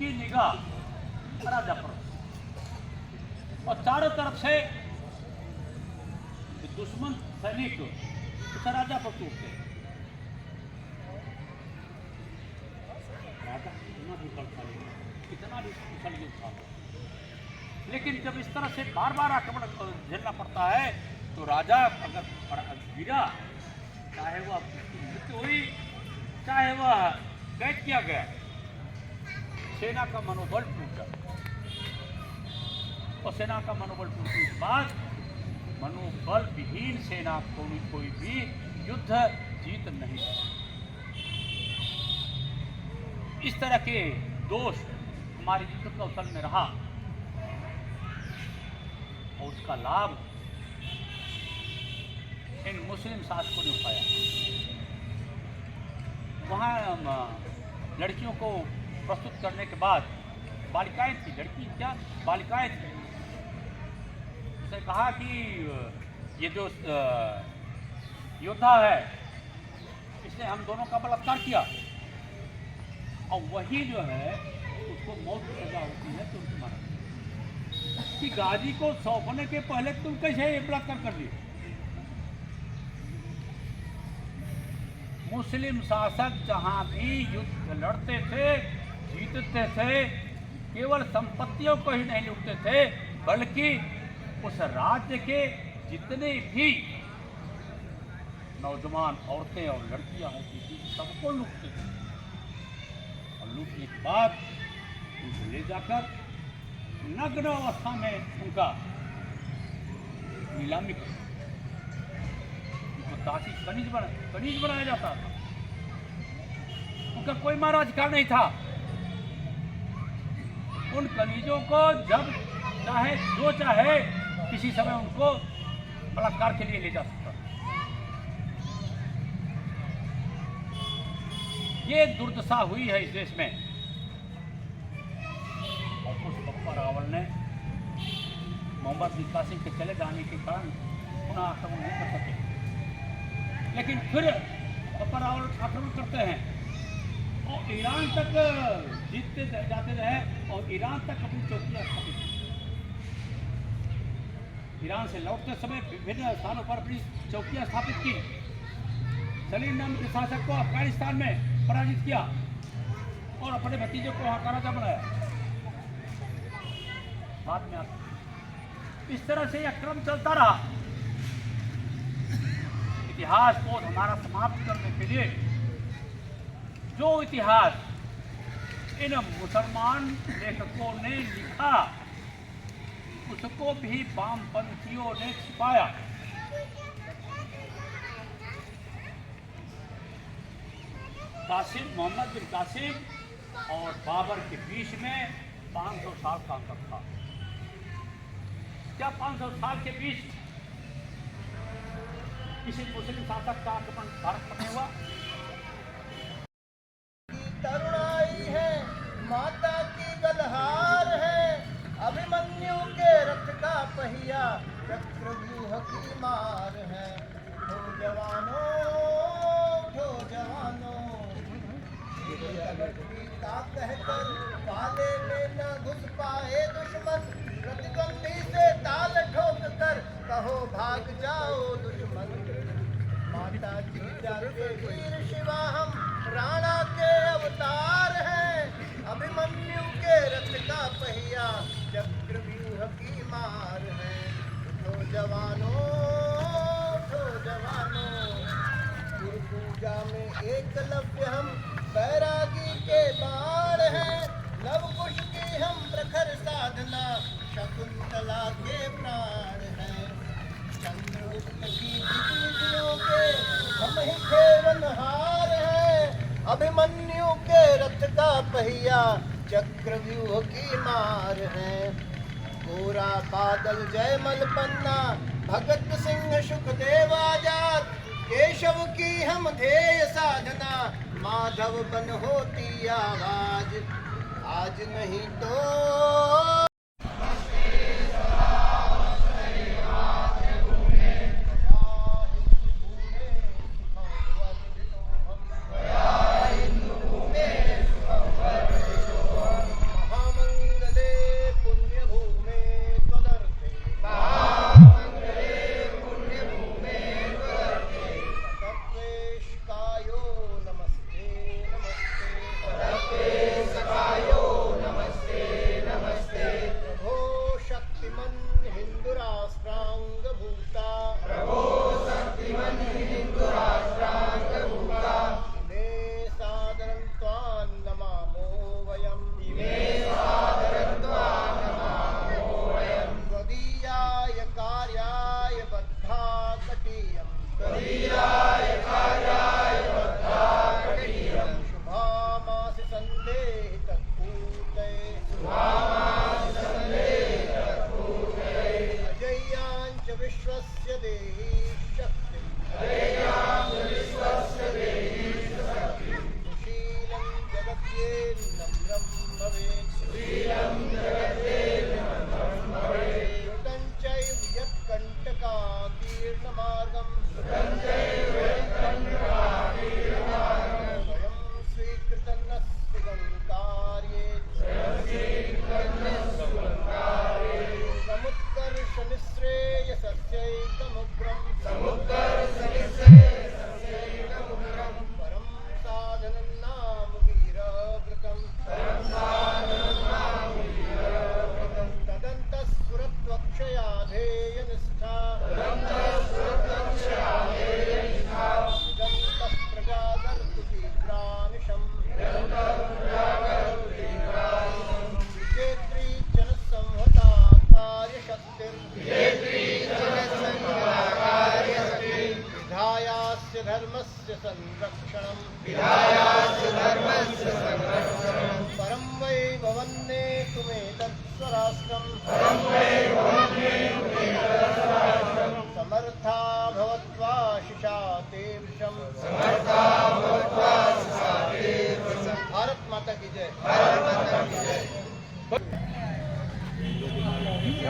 उसकी निगाह राजा पर और चारों तरफ से दुश्मन सैनिक उस राजा पर टूटते। राजा कितना भी बलशाली, कितना भी कुशल था, लेकिन जब इस तरह से बार बार आक्रमण झेलना पड़ता है तो राजा अगर गिरा, चाहे वह मृत्यु हुई चाहे वह कैद किया गया, सेना का मनोबल टूटा और सेना का मनोबल टूटने के बाद मनोबल विहीन सेना कोई भी युद्ध जीत नहीं सकती। इस तरह के दोष हमारे युद्ध कौशल में रहा और उसका लाभ इन मुस्लिम शासकों ने उठाया। वहाँ लड़कियों को प्रस्तुत करने के बाद, बालिकाएं थी, लड़की क्या बालिकाएं थी, उसने कहा कि ये जो योद्धा है इसने हम दोनों का बलात्कार किया और वही जो है उसको मौत की सजा होती है तो उसको मारा कि गाजी को सौंपने के पहले तुम कैसे ये बलात्कार कर दिए। मुस्लिम शासक जहां भी युद्ध लड़ते थे, जीतते थे, केवल संपत्तियों को ही नहीं लूटते थे बल्कि उस राज्य के जितने भी नौजवान औरतें और लड़कियां होती थी सबको लूटते थे और लूटने के बाद उनको ले जाकर नग्न अवस्था में उनका नीलामी कर, उनको दासी खनिज बनाया जाता था। उनका कोई माराधिकार नहीं था। उन खनिजों को जब चाहे जो चाहे किसी समय उनको बलात्कार के लिए ले जा सकता। ये दुर्दशा हुई है इस देश में और उस बप्पा रावल ने मोहम्मद बिन कासिम के चले जाने के कारण पुनः आक्रमण नहीं कर सके, लेकिन फिर बप्पा रावल आक्रमण करते हैं और ईरान तक जीतते जाते रहे और ईरान तक अपनी चौकियां स्थापित की। ईरान से लौटते समय विभिन्न स्थानों पर अपनी चौकियां स्थापित की। सलीम नाम के शासक को अफगानिस्तान में पराजित किया और अपने भतीजे को वहां का राजा बनाया। बाद में इस तरह से यह क्रम चलता रहा। इतिहास को हमारा समाप्त करने के लिए जो इतिहास इन मुसलमान लेखकों ने लिखा उसको भी वामपंथियों ने छिपाया। मोहम्मद बिन कासिम और बाबर के बीच में 500 साल का अंतर था। क्या 500 साल के बीच किसी मुस्लिम शासक का आक्रमण भारत पर नहीं हुआ? तरुणाई है, माता की गलहार है, अभिमन्यु के रथ का पहिया चक्रव्यूह की मार है। उठो जवानों, उठो जवानों, गीता कहकर पाले में न घुस पाए दुश्मन, प्रतिद्वंदी से ताल ठोक कर कहो भाग जाओ दुश्मन। माता की जाते वीर शिवा हम राणा के अवतार हैं, अभिमन्यु के रथ का पहिया चक्रव्यूह की मार है। उठो जवानों, उठो जवानों, पूजा में एकलव्य हम बैरागी के बाण हैं, लव कुश की हम प्रखर साधना शकुंतला के प्राण हैं। चंद्रगुप्त की विधियों के हम ही खेवनहार हैं, अभिमन्यु के रथ का पहिया चक्रव्यूह की मार है। गोरा बादल जयमल पन्ना भगत सिंह सुखदेव आजाद, केशव की हम ध्येय साधना माधव बन होती आवाज। आज नहीं तो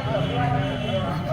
जय